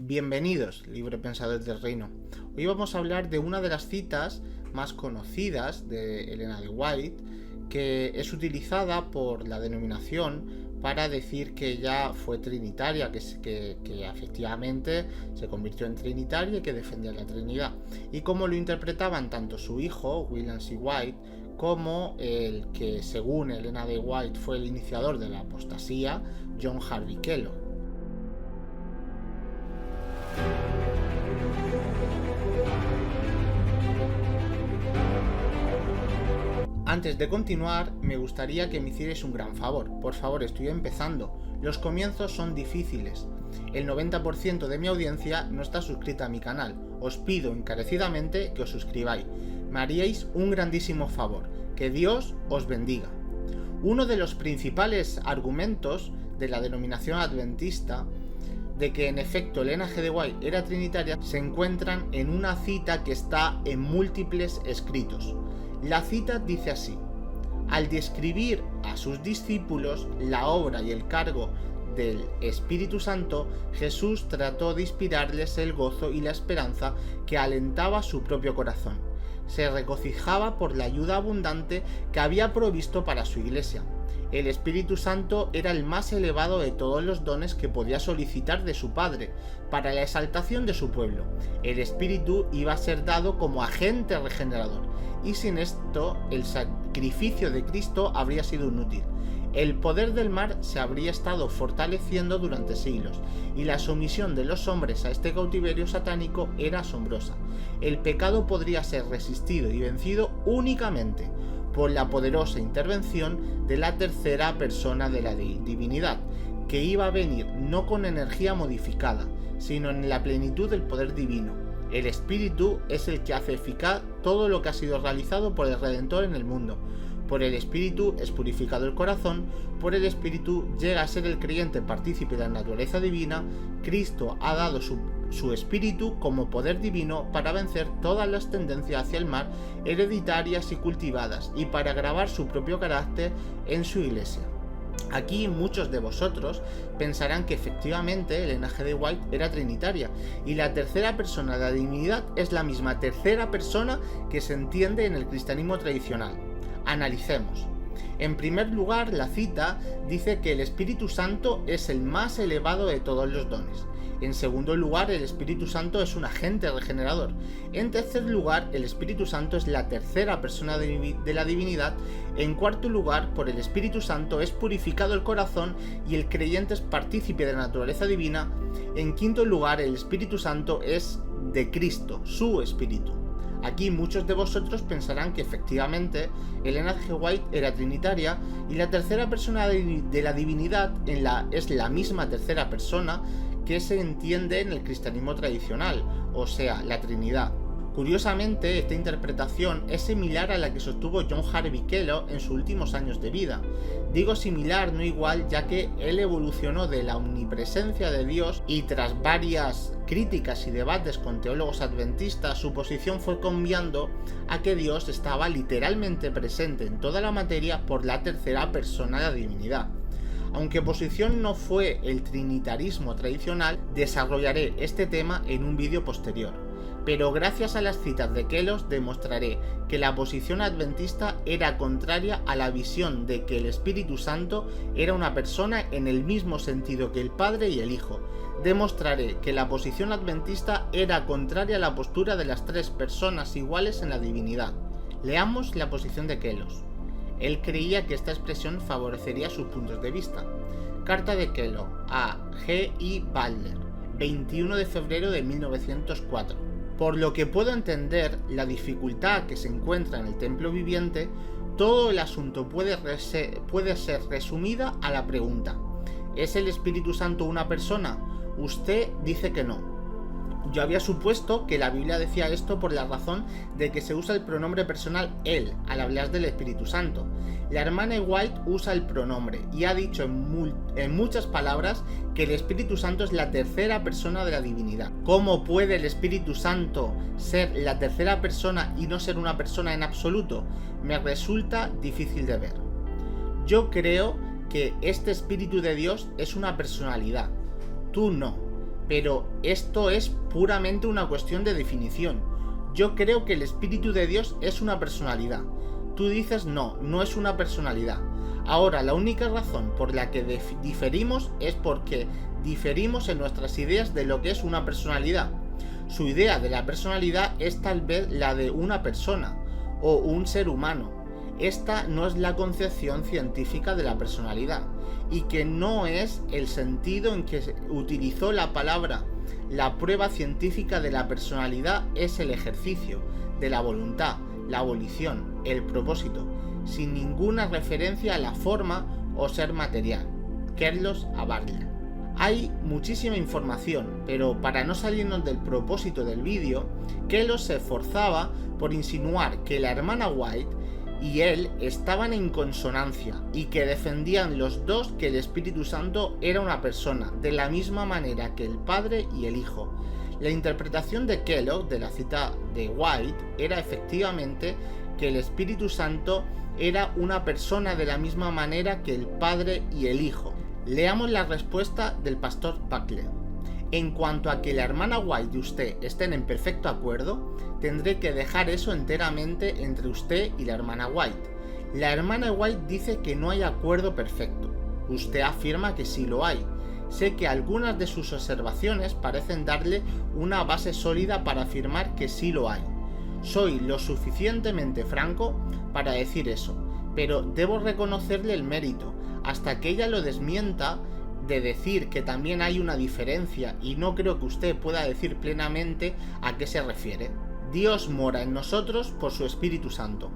Bienvenidos, librepensadores del reino. Hoy vamos a hablar de una de las citas más conocidas de Elena de White, que es utilizada por la denominación para decir que ella fue trinitaria, que efectivamente se convirtió en trinitaria y que defendía la Trinidad. Y cómo lo interpretaban tanto su hijo, William C. White, como el que, según Elena de White, fue el iniciador de la apostasía, John Harvey Kellogg. Antes de continuar, me gustaría que me hicierais un gran favor. Por favor, estoy empezando. Los comienzos son difíciles. El 90% de mi audiencia no está suscrita a mi canal. Os pido encarecidamente que os suscribáis. Me haríais un grandísimo favor. Que Dios os bendiga. Uno de los principales argumentos de la denominación adventista de que en efecto Elena G. de White era trinitaria se encuentran en una cita que está en múltiples escritos. La cita dice así: al describir a sus discípulos la obra y el cargo del Espíritu Santo, Jesús trató de inspirarles el gozo y la esperanza que alentaba su propio corazón. Se regocijaba por la ayuda abundante que había provisto para su iglesia. El Espíritu Santo era el más elevado de todos los dones que podía solicitar de su Padre para la exaltación de su pueblo. El Espíritu iba a ser dado como agente regenerador, y sin esto el sacrificio de Cristo habría sido inútil. El poder del mar se habría estado fortaleciendo durante siglos, y la sumisión de los hombres a este cautiverio satánico era asombrosa. El pecado podría ser resistido y vencido únicamente por la poderosa intervención de la tercera persona de la divinidad, que iba a venir no con energía modificada, sino en la plenitud del poder divino. El Espíritu es el que hace eficaz todo lo que ha sido realizado por el Redentor en el mundo. Por el Espíritu es purificado el corazón, por el Espíritu llega a ser el creyente partícipe de la naturaleza divina. Cristo ha dado su Espíritu como poder divino para vencer todas las tendencias hacia el mal, hereditarias y cultivadas, y para grabar su propio carácter en su iglesia. Aquí muchos de vosotros pensarán que efectivamente Elena G. de White era trinitaria, y la tercera persona de la divinidad es la misma tercera persona que se entiende en el cristianismo tradicional. Analicemos. En primer lugar, la cita dice que el Espíritu Santo es el más elevado de todos los dones. En segundo lugar, el Espíritu Santo es un agente regenerador. En tercer lugar, el Espíritu Santo es la tercera persona de la divinidad. En cuarto lugar, por el Espíritu Santo es purificado el corazón y el creyente es partícipe de la naturaleza divina. En quinto lugar, el Espíritu Santo es de Cristo, su Espíritu. Aquí muchos de vosotros pensarán que efectivamente Elena G. White era trinitaria, y la tercera persona de la divinidad es la misma tercera persona que se entiende en el cristianismo tradicional, o sea, la Trinidad. Curiosamente, esta interpretación es similar a la que sostuvo John Harvey Kellogg en sus últimos años de vida. Digo similar, no igual, ya que él evolucionó de la omnipresencia de Dios, y tras varias críticas y debates con teólogos adventistas, su posición fue cambiando a que Dios estaba literalmente presente en toda la materia por la tercera persona de la divinidad. Aunque posición no fue el trinitarismo tradicional, desarrollaré este tema en un vídeo posterior. Pero gracias a las citas de Kellogg demostraré que la posición adventista era contraria a la visión de que el Espíritu Santo era una persona en el mismo sentido que el Padre y el Hijo. Demostraré que la posición adventista era contraria a la postura de las tres personas iguales en la divinidad. Leamos la posición de Kellogg. Él creía que esta expresión favorecería sus puntos de vista. Carta de Kellogg a G. I. Butler, 21 de febrero de 1904. Por lo que puedo entender la dificultad que se encuentra en el templo viviente, todo el asunto puede ser resumida a la pregunta: ¿es el Espíritu Santo una persona? Usted dice que no. Yo había supuesto que la Biblia decía esto por la razón de que se usa el pronombre personal él al hablar del Espíritu Santo. La hermana White usa el pronombre y ha dicho en muchas palabras que el Espíritu Santo es la tercera persona de la divinidad. ¿Cómo puede el Espíritu Santo ser la tercera persona y no ser una persona en absoluto? Me resulta difícil de ver. Yo creo que este Espíritu de Dios es una personalidad. Tú no. pero esto es puramente una cuestión de definición. Yo creo que el Espíritu de Dios es una personalidad. Tú dices no es una personalidad. Ahora, la única razón por la que diferimos es porque diferimos en nuestras ideas de lo que es una personalidad. Su idea de la personalidad es tal vez la de una persona o un ser humano. Esta no es la concepción científica de la personalidad, y que no es el sentido en que se utilizó la palabra. La prueba científica de la personalidad es el ejercicio de la voluntad, la abolición, el propósito, sin ninguna referencia a la forma o ser material. Carlos Abarla. Hay muchísima información, pero para no salirnos del propósito del vídeo, Carlos se esforzaba por insinuar que la hermana White y él estaban en consonancia y que defendían los dos que el Espíritu Santo era una persona, de la misma manera que el Padre y el Hijo. La interpretación de Kellogg de la cita de White era efectivamente que el Espíritu Santo era una persona de la misma manera que el Padre y el Hijo. Leamos la respuesta del pastor Buckley. En cuanto a que la hermana White y usted estén en perfecto acuerdo, tendré que dejar eso enteramente entre usted y la hermana White. La hermana White dice que no hay acuerdo perfecto. Usted afirma que sí lo hay. Sé que algunas de sus observaciones parecen darle una base sólida para afirmar que sí lo hay. Soy lo suficientemente franco para decir eso, pero debo reconocerle el mérito, hasta que ella lo desmienta, de decir que también hay una diferencia, y no creo que usted pueda decir plenamente a qué se refiere. Dios mora en nosotros por su Espíritu Santo,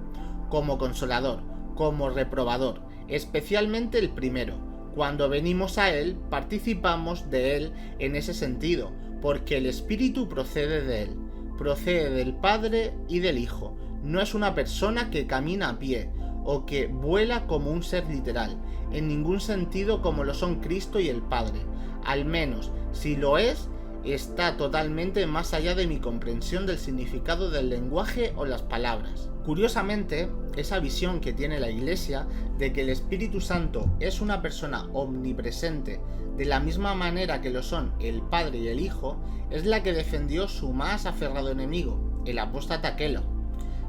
como consolador, como reprobador, especialmente el primero. Cuando venimos a Él, participamos de Él en ese sentido, porque el Espíritu procede de Él, procede del Padre y del Hijo. No es una persona que camina a pie, o que vuela como un ser literal, en ningún sentido como lo son Cristo y el Padre. Al menos, si lo es, está totalmente más allá de mi comprensión del significado del lenguaje o las palabras. Curiosamente, esa visión que tiene la Iglesia de que el Espíritu Santo es una persona omnipresente, de la misma manera que lo son el Padre y el Hijo, es la que defendió su más aferrado enemigo, el apóstata Kellogg.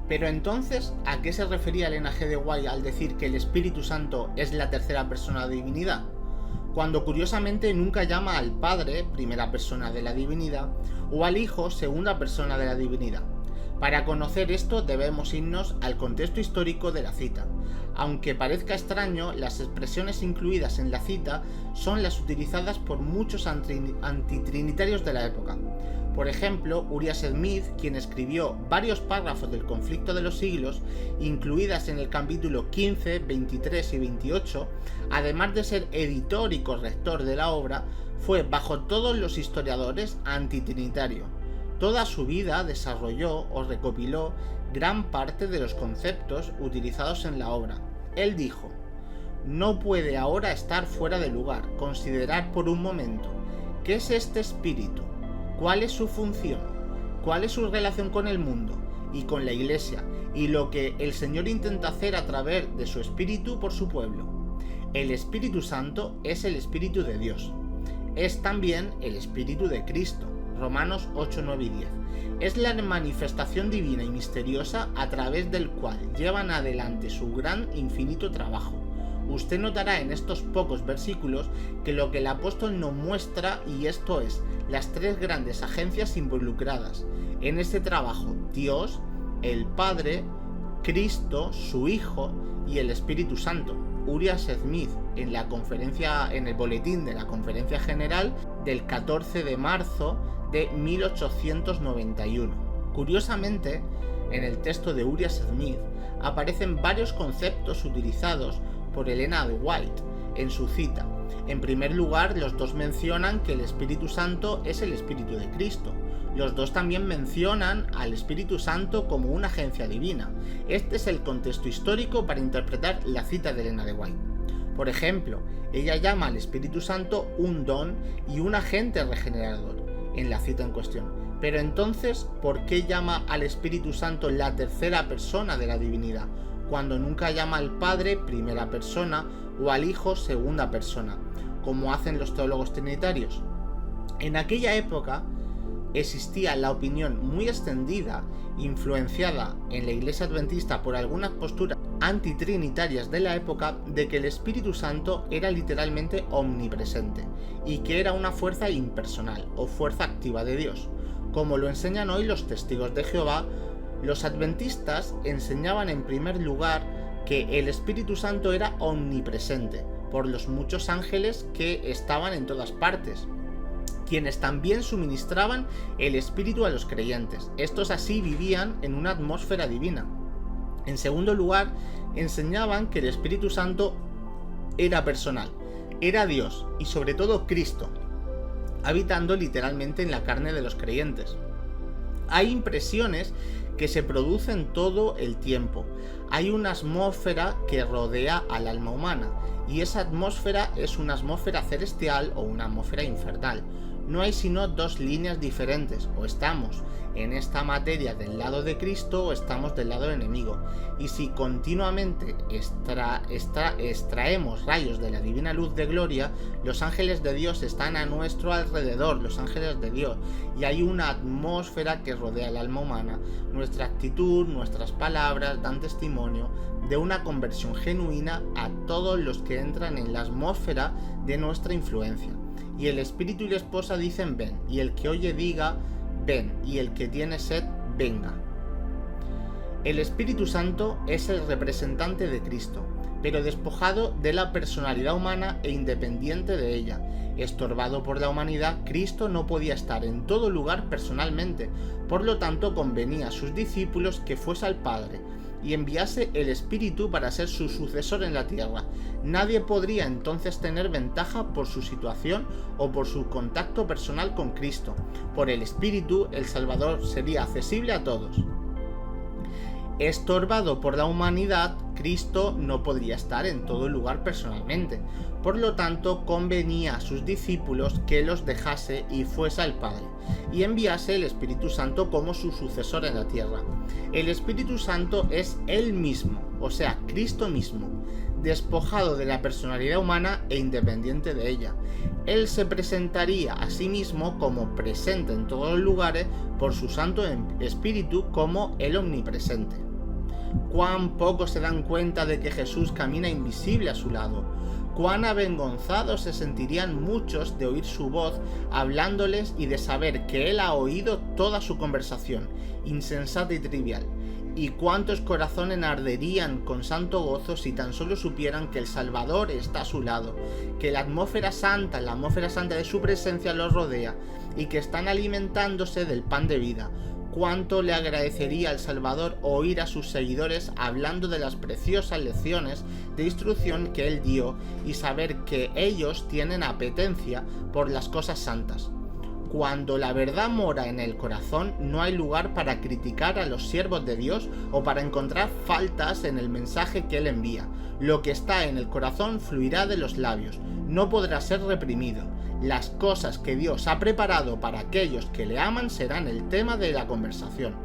Pero entonces, ¿a qué se refería Elena G. de White al decir que el Espíritu Santo es la tercera persona de la divinidad? Cuando curiosamente nunca llama al Padre, primera persona de la divinidad, o al Hijo, segunda persona de la divinidad. Para conocer esto debemos irnos al contexto histórico de la cita. Aunque parezca extraño, las expresiones incluidas en la cita son las utilizadas por muchos antitrinitarios de la época. Por ejemplo, Uriah Smith, quien escribió varios párrafos del conflicto de los siglos, incluidas en el capítulo 15, 23 y 28, además de ser editor y corrector de la obra, fue bajo todos los historiadores antitrinitario. Toda su vida desarrolló o recopiló gran parte de los conceptos utilizados en la obra. Él dijo: no puede ahora estar fuera de lugar considerar por un momento qué es este espíritu, cuál es su función, cuál es su relación con el mundo y con la Iglesia, y lo que el Señor intenta hacer a través de su Espíritu por su pueblo. El Espíritu Santo es el Espíritu de Dios. Es también el Espíritu de Cristo. Romanos 8, 9 y 10. Es la manifestación divina y misteriosa a través del cual llevan adelante su gran infinito trabajo. Usted notará en estos pocos versículos que lo que el apóstol nos muestra, y esto es, las tres grandes agencias involucradas en este trabajo: Dios, el Padre, Cristo, su Hijo y el Espíritu Santo. Uriah Smith en el boletín de la Conferencia General del 14 de marzo de 1891. Curiosamente, en el texto de Uriah Smith aparecen varios conceptos utilizados por Elena de White en su cita. En primer lugar, los dos mencionan que el Espíritu Santo es el Espíritu de Cristo. Los dos también mencionan al Espíritu Santo como una agencia divina. Este es el contexto histórico para interpretar la cita de Elena de White. Por ejemplo, ella llama al Espíritu Santo un don y un agente regenerador en la cita en cuestión. Pero entonces, ¿por qué llama al Espíritu Santo la tercera persona de la divinidad, cuando nunca llama al Padre primera persona o al Hijo segunda persona, como hacen los teólogos trinitarios? En aquella época existía la opinión muy extendida, influenciada en la Iglesia Adventista por algunas posturas antitrinitarias de la época, de que el Espíritu Santo era literalmente omnipresente y que era una fuerza impersonal o fuerza activa de Dios. Como lo enseñan hoy los testigos de Jehová, los adventistas enseñaban en primer lugar que el Espíritu Santo era omnipresente por los muchos ángeles que estaban en todas partes, quienes también suministraban el Espíritu a los creyentes. Estos así vivían en una atmósfera divina. En segundo lugar, enseñaban que el Espíritu Santo era personal, era Dios y sobre todo Cristo, habitando literalmente en la carne de los creyentes. Hay impresiones que se producen todo el tiempo. Hay una atmósfera que rodea al alma humana, y esa atmósfera es una atmósfera celestial o una atmósfera infernal. No hay sino dos líneas diferentes: o estamos en esta materia del lado de Cristo o estamos del lado del enemigo. Y si continuamente extraemos rayos de la divina luz de gloria, los ángeles de Dios están a nuestro alrededor, los ángeles de Dios, y hay una atmósfera que rodea el alma humana. Nuestra actitud, nuestras palabras dan testimonio de una conversión genuina a todos los que entran en la atmósfera de nuestra influencia. Y el espíritu y la esposa dicen ven, y el que oye diga ven, y el que tiene sed venga. El Espíritu Santo es el representante de Cristo, pero despojado de la personalidad humana e independiente de ella. Estorbado por la humanidad, Cristo no podía estar en todo lugar personalmente, por lo tanto convenía a sus discípulos que fuese al Padre y enviase el Espíritu para ser su sucesor en la tierra. Nadie podría entonces tener ventaja por su situación o por su contacto personal con Cristo. Por el Espíritu, el Salvador sería accesible a todos. Estorbado por la humanidad, Cristo no podría estar en todo lugar personalmente. Por lo tanto, convenía a sus discípulos que los dejase y fuese al Padre, y enviase el Espíritu Santo como su sucesor en la tierra. El Espíritu Santo es Él mismo, o sea, Cristo mismo, despojado de la personalidad humana e independiente de ella. Él se presentaría a sí mismo como presente en todos los lugares por su Santo Espíritu como el omnipresente. Cuán poco se dan cuenta de que Jesús camina invisible a su lado. Cuán avergonzados se sentirían muchos de oír su voz hablándoles y de saber que Él ha oído toda su conversación, insensata y trivial. Y cuántos corazones arderían con santo gozo si tan solo supieran que el Salvador está a su lado, que la atmósfera santa de su presencia los rodea y que están alimentándose del pan de vida. Cuánto le agradecería al Salvador oír a sus seguidores hablando de las preciosas lecciones de instrucción que Él dio y saber que ellos tienen apetencia por las cosas santas. Cuando la verdad mora en el corazón, no hay lugar para criticar a los siervos de Dios o para encontrar faltas en el mensaje que Él envía. Lo que está en el corazón fluirá de los labios, no podrá ser reprimido. Las cosas que Dios ha preparado para aquellos que le aman serán el tema de la conversación.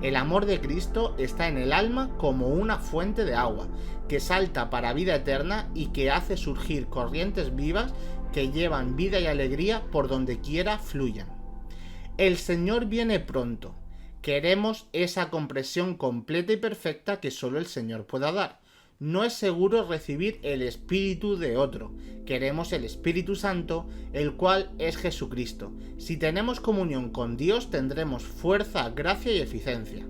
El amor de Cristo está en el alma como una fuente de agua, que salta para vida eterna y que hace surgir corrientes vivas que llevan vida y alegría por donde quiera fluyan. El Señor viene pronto. Queremos esa comprensión completa y perfecta que solo el Señor pueda dar. No es seguro recibir el Espíritu de otro. Queremos el Espíritu Santo, el cual es Jesucristo. Si tenemos comunión con Dios, tendremos fuerza, gracia y eficiencia.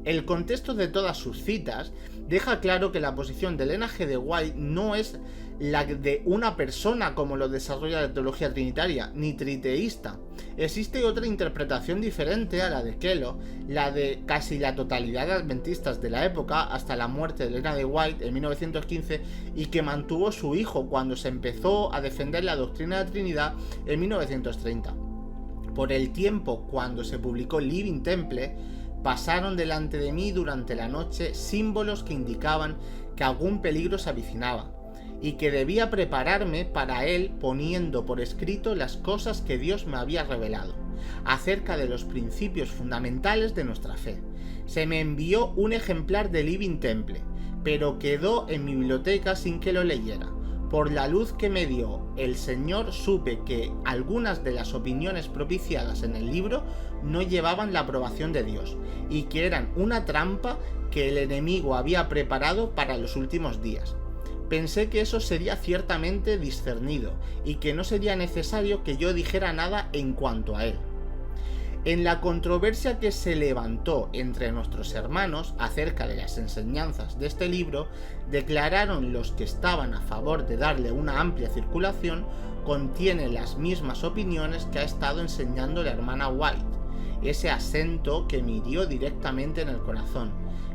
El contexto de todas sus citas deja claro que la posición de Ellen G. White no es la de una persona como lo desarrolla la teología trinitaria, ni triteísta. Existe otra interpretación diferente a la de Kellogg, la de casi la totalidad de adventistas de la época hasta la muerte de Ellen G. White en 1915 y que mantuvo su hijo cuando se empezó a defender la doctrina de la Trinidad en 1930. Por el tiempo cuando se publicó Living Temple, pasaron delante de mí durante la noche símbolos que indicaban que algún peligro se avecinaba y que debía prepararme para él poniendo por escrito las cosas que Dios me había revelado acerca de los principios fundamentales de nuestra fe. Se me envió un ejemplar de Living Temple, pero quedó en mi biblioteca sin que lo leyera. Por la luz que me dio el Señor supe que algunas de las opiniones propiciadas en el libro no llevaban la aprobación de Dios y que eran una trampa que el enemigo había preparado para los últimos días. Pensé que eso sería ciertamente discernido y que no sería necesario que yo dijera nada en cuanto a él. En la controversia que se levantó entre nuestros hermanos acerca de las enseñanzas de este libro, declararon los que estaban a favor de darle una amplia circulación, contiene las mismas opiniones que ha estado enseñando la hermana White. Ese acento que me hirió directamente en el corazón.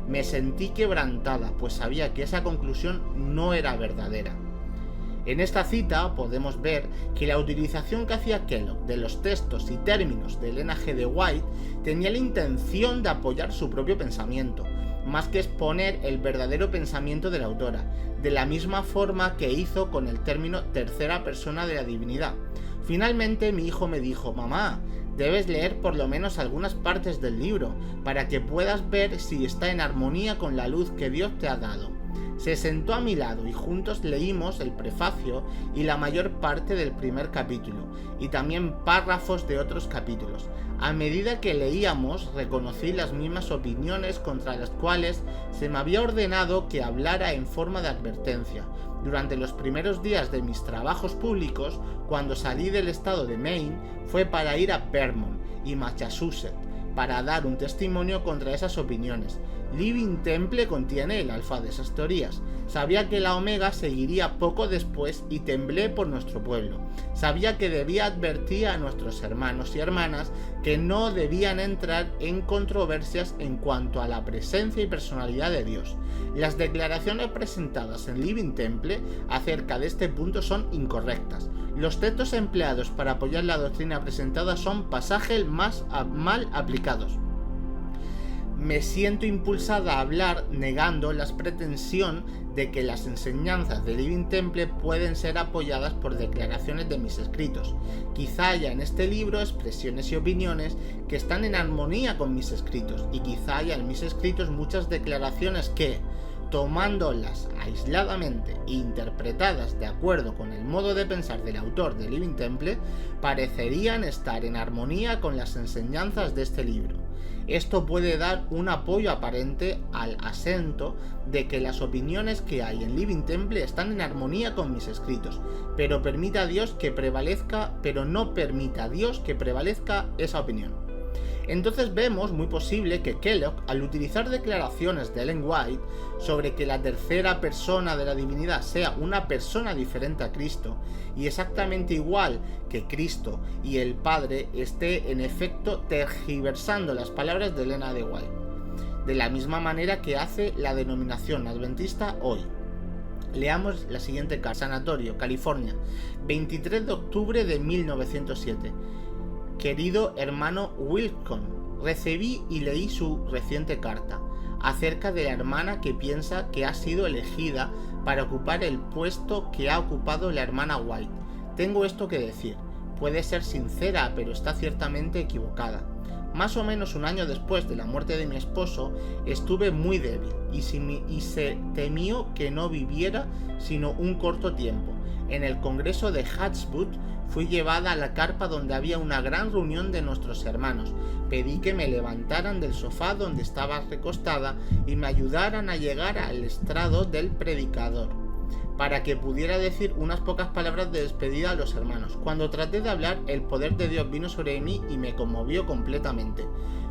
Me sentí quebrantada, pues sabía que esa conclusión no era verdadera. En esta cita podemos ver que la utilización que hacía Kellogg de los textos y términos de Elena G. de White tenía la intención de apoyar su propio pensamiento, más que exponer el verdadero pensamiento de la autora, de la misma forma que hizo con el término tercera persona de la divinidad. Finalmente mi hijo me dijo: mamá, debes leer por lo menos algunas partes del libro, para que puedas ver si está en armonía con la luz que Dios te ha dado. Se sentó a mi lado y juntos leímos el prefacio y la mayor parte del primer capítulo, y también párrafos de otros capítulos. A medida que leíamos, reconocí las mismas opiniones contra las cuales se me había ordenado que hablara en forma de advertencia. Durante los primeros días de mis trabajos públicos, cuando salí del estado de Maine, fue para ir a Vermont y Massachusetts, para dar un testimonio contra esas opiniones. Living Temple contiene el alfa de esas teorías. Sabía que la omega seguiría poco después y temblé por nuestro pueblo. Sabía que debía advertir a nuestros hermanos y hermanas que no debían entrar en controversias en cuanto a la presencia y personalidad de Dios. Las declaraciones presentadas en Living Temple acerca de este punto son incorrectas. Los textos empleados para apoyar la doctrina presentada son pasajes mal aplicados. Me siento impulsada a hablar negando la pretensión de que las enseñanzas de Living Temple pueden ser apoyadas por declaraciones de mis escritos. Quizá haya en este libro expresiones y opiniones que están en armonía con mis escritos, y quizá haya en mis escritos muchas declaraciones que, tomándolas aisladamente e interpretadas de acuerdo con el modo de pensar del autor de Living Temple, parecerían estar en armonía con las enseñanzas de este libro. Esto puede dar un apoyo aparente al asento de que las opiniones que hay en Living Temple están en armonía con mis escritos, pero no permita a Dios que prevalezca esa opinión. Entonces vemos muy posible que Kellogg, al utilizar declaraciones de Ellen White sobre que la tercera persona de la divinidad sea una persona diferente a Cristo y exactamente igual que Cristo y el Padre, esté en efecto tergiversando las palabras de Elena de White, de la misma manera que hace la denominación adventista hoy. Leamos la siguiente carta. Sanatorio, California, 23 de octubre de 1907. Querido hermano Wilcon, recibí y leí su reciente carta acerca de la hermana que piensa que ha sido elegida para ocupar el puesto que ha ocupado la hermana White. Tengo esto que decir. Puede ser sincera, pero está ciertamente equivocada. Más o menos un año después de la muerte de mi esposo, estuve muy débil y se temió que no viviera sino un corto tiempo. En el congreso de Hatchwood fui llevada a la carpa donde había una gran reunión de nuestros hermanos. Pedí que me levantaran del sofá donde estaba recostada y me ayudaran a llegar al estrado del predicador, para que pudiera decir unas pocas palabras de despedida a los hermanos. Cuando traté de hablar, el poder de Dios vino sobre mí y me conmovió completamente.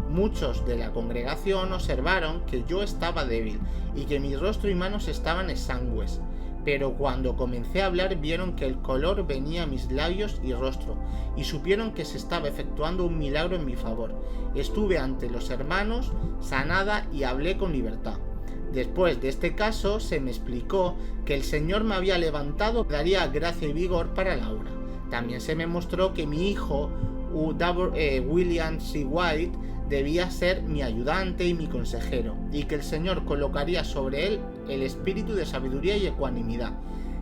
Muchos de la congregación observaron que yo estaba débil y que mi rostro y manos estaban exangües. Pero cuando comencé a hablar vieron que el color venía a mis labios y rostro, y supieron que se estaba efectuando un milagro en mi favor. Estuve ante los hermanos, sanada y hablé con libertad. Después de este caso se me explicó que el Señor me había levantado y daría gracia y vigor para la obra. También se me mostró que mi hijo, William C. White, debía ser mi ayudante y mi consejero, y que el Señor colocaría sobre él el espíritu de sabiduría y ecuanimidad.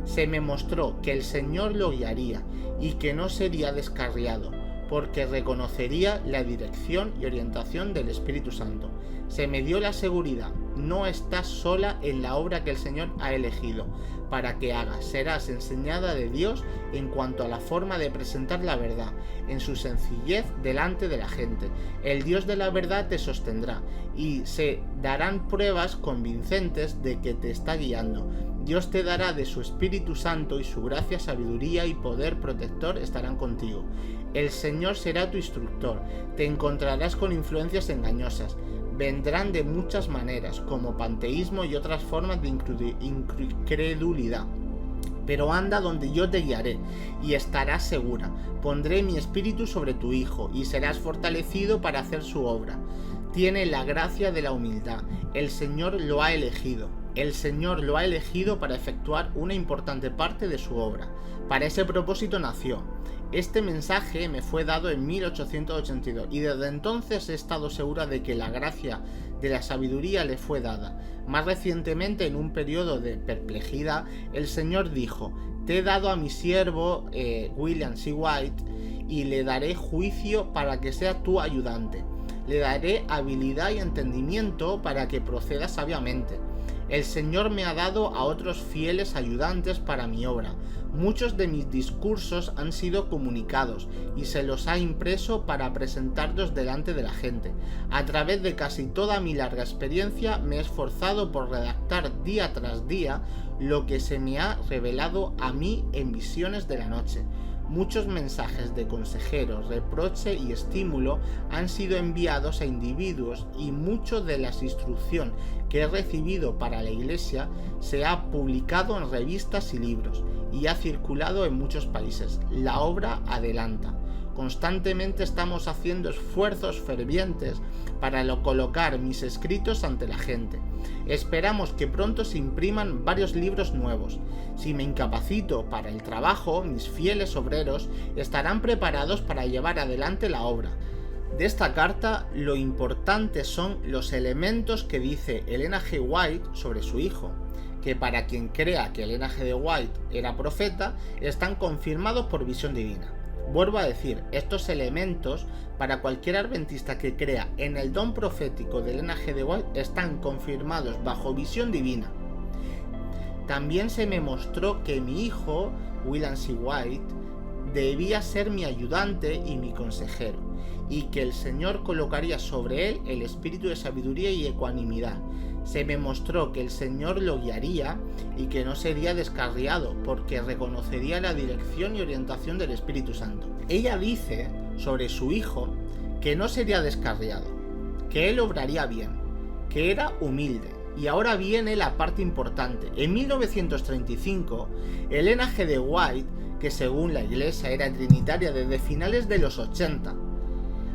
Se me mostró que el Señor lo guiaría y que no sería descarriado. porque reconocería la dirección y orientación del Espíritu Santo. Se me dio la seguridad: no estás sola en la obra que el Señor ha elegido para que hagas. Serás enseñada de Dios en cuanto a la forma de presentar la verdad, en su sencillez delante de la gente. El Dios de la verdad te sostendrá y se darán pruebas convincentes de que te está guiando. Dios te dará de su Espíritu Santo y su gracia, sabiduría y poder protector estarán contigo. El Señor será tu instructor. Te encontrarás con influencias engañosas. Vendrán de muchas maneras, como panteísmo y otras formas de incredulidad. Pero anda donde yo te guiaré y estarás segura. Pondré mi espíritu sobre tu hijo y serás fortalecido para hacer su obra. Tiene la gracia de la humildad. El Señor lo ha elegido. El Señor lo ha elegido para efectuar una importante parte de su obra. Para ese propósito nació. Este mensaje me fue dado en 1882 y desde entonces he estado segura de que la gracia de la sabiduría le fue dada. Más recientemente, en un periodo de perplejidad, el Señor dijo: te he dado a mi siervo William C. White y le daré juicio para que sea tu ayudante. Le daré habilidad y entendimiento para que proceda sabiamente. El Señor me ha dado a otros fieles ayudantes para mi obra. Muchos de mis discursos han sido comunicados y se los ha impreso para presentarlos delante de la gente. A través de casi toda mi larga experiencia me he esforzado por redactar día tras día lo que se me ha revelado a mí en visiones de la noche. Muchos mensajes de consejeros, reproche y estímulo han sido enviados a individuos y mucho de la instrucción que he recibido para la Iglesia se ha publicado en revistas y libros y ha circulado en muchos países. La obra adelanta. Constantemente estamos haciendo esfuerzos fervientes para colocar mis escritos ante la gente. Esperamos que pronto se impriman varios libros nuevos. Si me incapacito para el trabajo, mis fieles obreros estarán preparados para llevar adelante la obra. De esta carta, lo importante son los elementos que dice Elena G. White sobre su hijo, que para quien crea que Elena G. White era profeta, están confirmados por visión divina. Vuelvo a decir, estos elementos, para cualquier adventista que crea en el don profético de Elena G. White, están confirmados bajo visión divina. También se me mostró que mi hijo, William C. White, debía ser mi ayudante y mi consejero, y que el Señor colocaría sobre él el espíritu de sabiduría y ecuanimidad. Se me mostró que el Señor lo guiaría y que no sería descarriado, porque reconocería la dirección y orientación del Espíritu Santo. Ella dice sobre su hijo que no sería descarriado, que él obraría bien, que era humilde. Y ahora viene la parte importante. En 1935, Elena G. White, que según la Iglesia era trinitaria desde finales de los 80,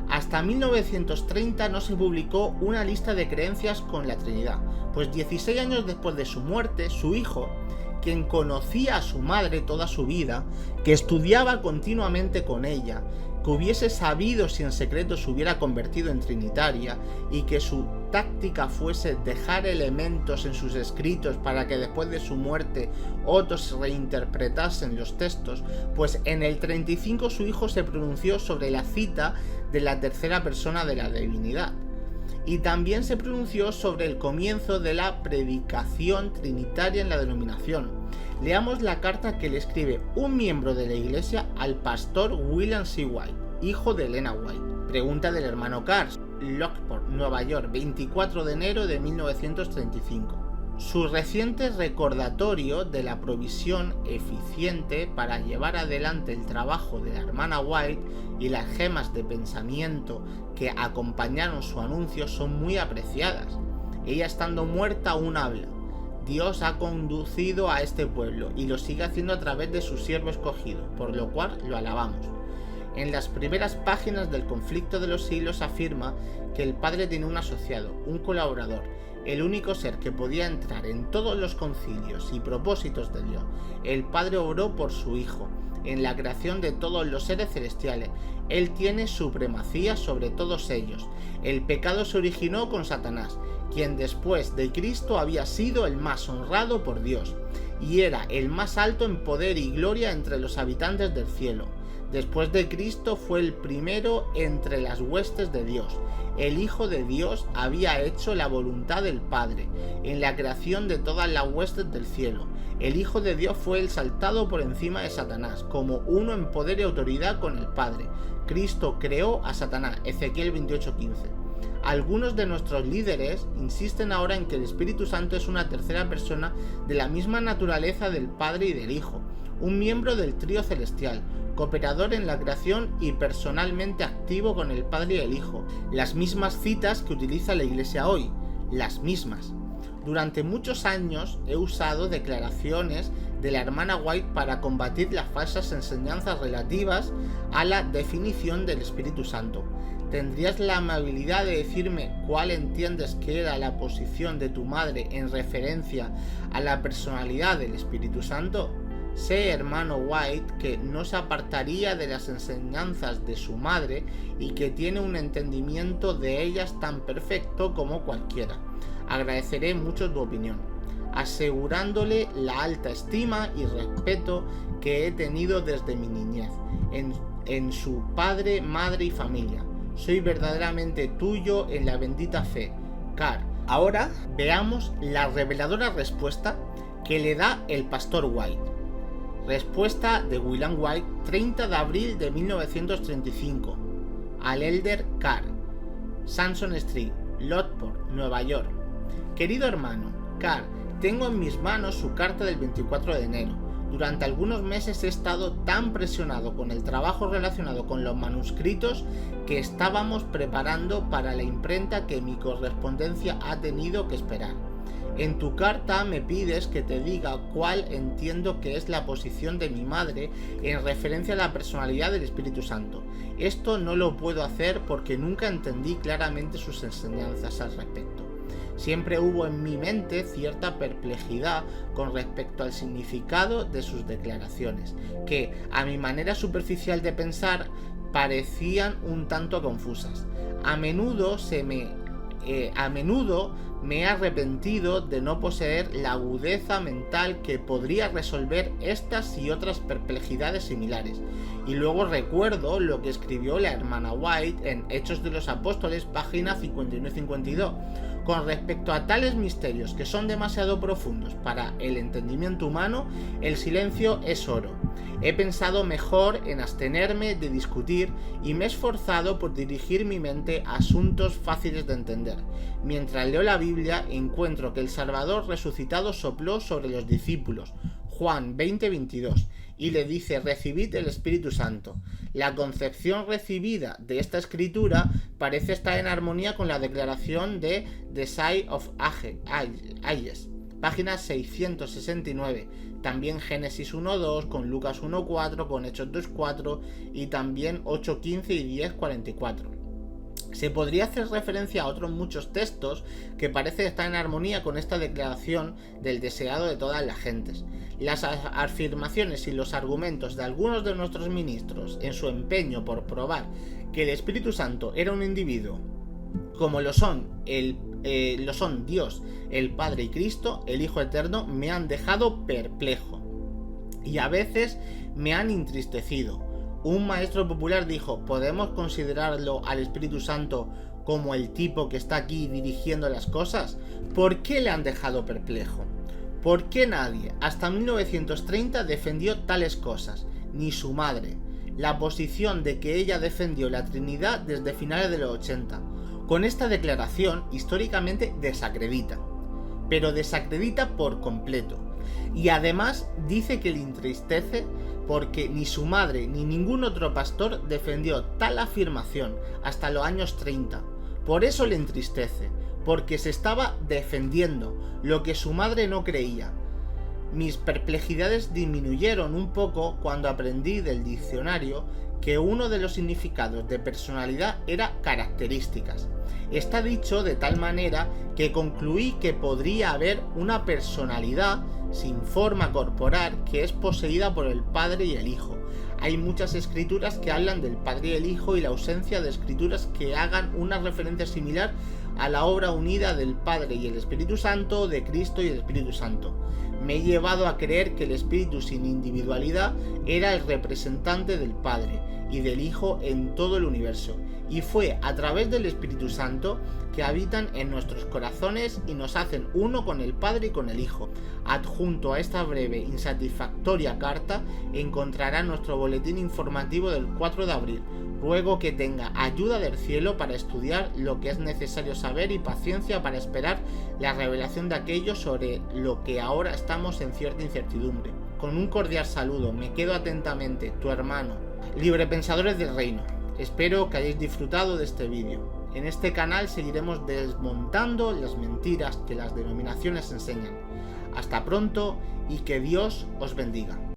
hasta 1930 no se publicó una lista de creencias con la Trinidad, pues 16 años después de su muerte, su hijo, quien conocía a su madre toda su vida, que estudiaba continuamente con ella, que hubiese sabido si en secreto se hubiera convertido en trinitaria y que su táctica fuese dejar elementos en sus escritos para que después de su muerte otros reinterpretasen los textos, pues en el 35 su hijo se pronunció sobre la cita de la tercera persona de la divinidad y también se pronunció sobre el comienzo de la predicación trinitaria en la denominación. Leamos la carta que le escribe un miembro de la Iglesia al pastor William C. White, hijo de Elena White. Pregunta del hermano Carr, Lockport, Nueva York, 24 de enero de 1935. Su reciente recordatorio de la provisión eficiente para llevar adelante el trabajo de la hermana White y las gemas de pensamiento que acompañaron su anuncio son muy apreciadas. Ella, estando muerta, aún habla. Dios ha conducido a este pueblo y lo sigue haciendo a través de su siervo escogido, por lo cual lo alabamos. En las primeras páginas del Conflicto de los Siglos afirma que el Padre tiene un asociado, un colaborador, el único ser que podía entrar en todos los concilios y propósitos de Dios. El Padre obró por su Hijo en la creación de todos los seres celestiales. Él tiene supremacía sobre todos ellos. El pecado se originó con Satanás, quien después de Cristo había sido el más honrado por Dios, y era el más alto en poder y gloria entre los habitantes del cielo. Después de Cristo fue el primero entre las huestes de Dios. El Hijo de Dios había hecho la voluntad del Padre en la creación de todas las huestes del cielo. El Hijo de Dios fue exaltado por encima de Satanás, como uno en poder y autoridad con el Padre. Cristo creó a Satanás, Ezequiel 28:15. Algunos de nuestros líderes insisten ahora en que el Espíritu Santo es una tercera persona de la misma naturaleza del Padre y del Hijo, un miembro del trío celestial, cooperador en la creación y personalmente activo con el Padre y el Hijo. Las mismas citas que utiliza la Iglesia hoy, las mismas. Durante muchos años he usado declaraciones de la hermana White para combatir las falsas enseñanzas relativas a la definición del Espíritu Santo. ¿Tendrías la amabilidad de decirme cuál entiendes que era la posición de tu madre en referencia a la personalidad del Espíritu Santo? Sé, hermano White, que no se apartaría de las enseñanzas de su madre y que tiene un entendimiento de ellas tan perfecto como cualquiera. Agradeceré mucho tu opinión, asegurándole la alta estima y respeto que he tenido desde mi niñez en su padre, madre y familia. Soy verdaderamente tuyo en la bendita fe, Carl. Ahora veamos la reveladora respuesta que le da el pastor White. Respuesta de William White, 30 de abril de 1935, al elder Carl, Sansom Street, Lockport, Nueva York. Querido hermano, Carl, tengo en mis manos su carta del 24 de enero. Durante algunos meses he estado tan presionado con el trabajo relacionado con los manuscritos que estábamos preparando para la imprenta que mi correspondencia ha tenido que esperar. En tu carta me pides que te diga cuál entiendo que es la posición de mi madre en referencia a la personalidad del Espíritu Santo. Esto no lo puedo hacer porque nunca entendí claramente sus enseñanzas al respecto. Siempre hubo en mi mente cierta perplejidad con respecto al significado de sus declaraciones, que, a mi manera superficial de pensar, parecían un tanto confusas. A menudo me he arrepentido de no poseer la agudeza mental que podría resolver estas y otras perplejidades similares. Y luego recuerdo lo que escribió la hermana White en Hechos de los Apóstoles, página 51 y 52. Con respecto a tales misterios que son demasiado profundos para el entendimiento humano, el silencio es oro. He pensado mejor en abstenerme de discutir y me he esforzado por dirigir mi mente a asuntos fáciles de entender. Mientras leo la Biblia, encuentro que el Salvador resucitado sopló sobre los discípulos, Juan 20:22, y le dice: recibid el Espíritu Santo. La concepción recibida de esta escritura parece estar en armonía con la declaración de The Sign of Ages, página 669, también Génesis 1:2, con Lucas 1:4, con Hechos 2:4 y también 8:15 y 10:44. Se podría hacer referencia a otros muchos textos que parecen estar en armonía con esta declaración del deseado de todas las gentes. Las afirmaciones y los argumentos de algunos de nuestros ministros en su empeño por probar que el Espíritu Santo era un individuo, como lo son Dios, el Padre y Cristo, el Hijo Eterno, me han dejado perplejo y a veces me han entristecido. Un maestro popular dijo: ¿podemos considerarlo al Espíritu Santo como el tipo que está aquí dirigiendo las cosas? ¿Por qué le han dejado perplejo? ¿Por qué nadie hasta 1930 defendió tales cosas? Ni su madre. La posición de que ella defendió la Trinidad desde finales de los 80. Con esta declaración históricamente desacredita, pero desacredita por completo. Y además dice que le entristece porque ni su madre ni ningún otro pastor defendió tal afirmación hasta los años 30. Por eso le entristece, porque se estaba defendiendo lo que su madre no creía. Mis perplejidades disminuyeron un poco cuando aprendí del diccionario que uno de los significados de personalidad era características. Está dicho de tal manera que concluí que podría haber una personalidad sin forma corporal que es poseída por el Padre y el Hijo. Hay muchas escrituras que hablan del Padre y el Hijo y la ausencia de escrituras que hagan una referencia similar a la obra unida del Padre y el Espíritu Santo, de Cristo y el Espíritu Santo. Me he llevado a creer que el Espíritu sin individualidad era el representante del Padre y del Hijo en todo el universo, y fue a través del Espíritu Santo que habitan en nuestros corazones y nos hacen uno con el Padre y con el Hijo. Adjunto a esta breve, insatisfactoria carta encontrará nuestro boletín informativo del 4 de abril. Ruego que tenga ayuda del cielo para estudiar lo que es necesario saber y paciencia para esperar la revelación de aquello sobre lo que ahora estamos en cierta incertidumbre. Con un cordial saludo, me quedo atentamente, tu hermano. Librepensadores del Reino. Espero que hayáis disfrutado de este vídeo. En este canal seguiremos desmontando las mentiras que las denominaciones enseñan. Hasta pronto y que Dios os bendiga.